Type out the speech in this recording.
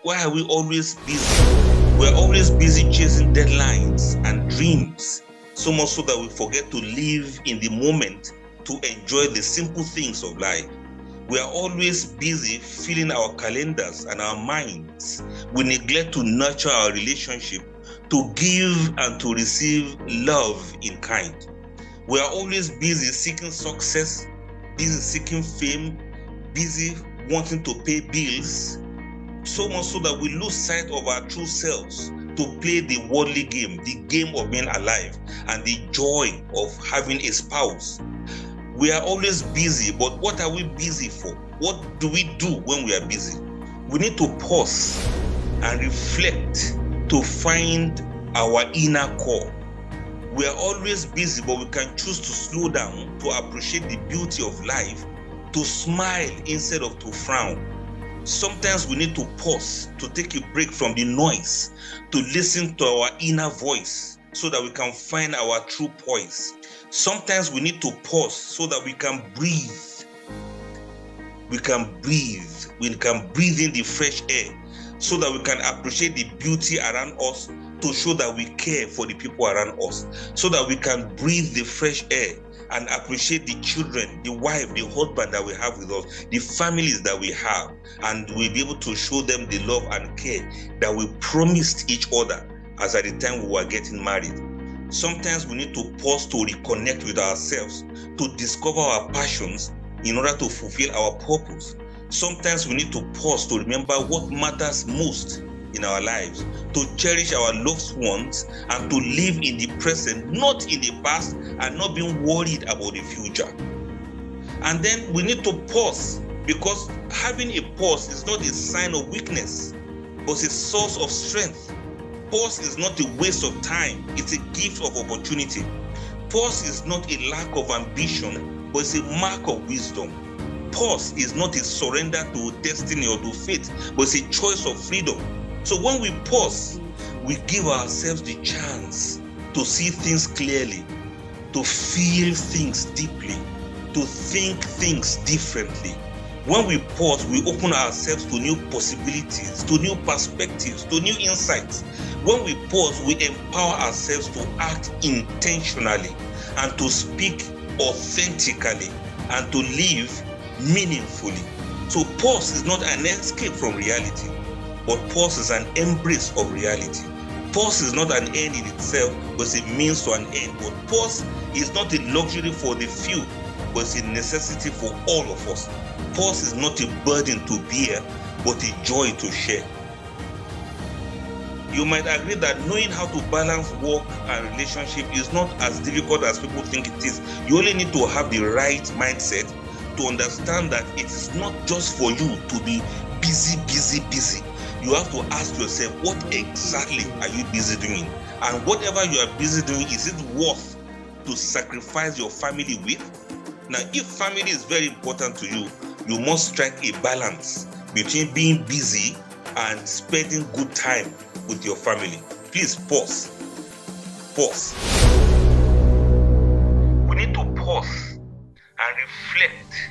Why are we always busy? We're always busy chasing deadlines and dreams, so much so that we forget to live in the moment to enjoy the simple things of life. We are always busy filling our calendars and our minds. We neglect to nurture our relationship, to give and to receive love in kind. We are always busy seeking success, busy seeking fame, busy wanting to pay bills, so much so that we lose sight of our true selves to play the worldly game, the game of being alive, and the joy of having a spouse. We are always busy, but what are we busy for? What do we do when we are busy? We need to pause and reflect to find our inner core. We are always busy, but we can choose to slow down, to appreciate the beauty of life, to smile instead of to frown. Sometimes we need to pause, to take a break from the noise, to listen to our inner voice so that we can find our true poise. Sometimes we need to pause so that we can breathe. We can breathe in the fresh air so that we can appreciate the beauty around us, to show that we care for the people around us, so that we can breathe the fresh air and appreciate the children, the wife, the husband that we have with us, the families that we have, and we'll be able to show them the love and care that we promised each other as at the time we were getting married. Sometimes we need to pause to reconnect with ourselves, to discover our passions in order to fulfill our purpose. Sometimes we need to pause to remember what matters most in our lives, to cherish our loved ones, and to live in the present, not in the past, and not being worried about the future. And then we need to pause, because having a pause is not a sign of weakness, but a source of strength. Pause is not a waste of time, it's a gift of opportunity. Pause is not a lack of ambition, but it's a mark of wisdom. Pause is not a surrender to destiny or to fate, but it's a choice of freedom. So when we pause, we give ourselves the chance to see things clearly, to feel things deeply, to think things differently. When we pause, we open ourselves to new possibilities, to new perspectives, to new insights. When we pause, we empower ourselves to act intentionally and to speak authentically and to live meaningfully. So pause is not an escape from reality, but pause is an embrace of reality. Pause is not an end in itself, but it's a means to an end. But pause is not a luxury for the few, but it's a necessity for all of us. Pause is not a burden to bear, but a joy to share. You might agree that knowing how to balance work and relationship is not as difficult as people think it is. You only need to have the right mindset to understand that it is not just for you to be busy. You have to ask yourself, what exactly are you busy doing? And whatever you are busy doing, is it worth to sacrifice your family with? Now, if family is very important to you, you must strike a balance between being busy and spending good time with your family. Please pause. We need to pause and reflect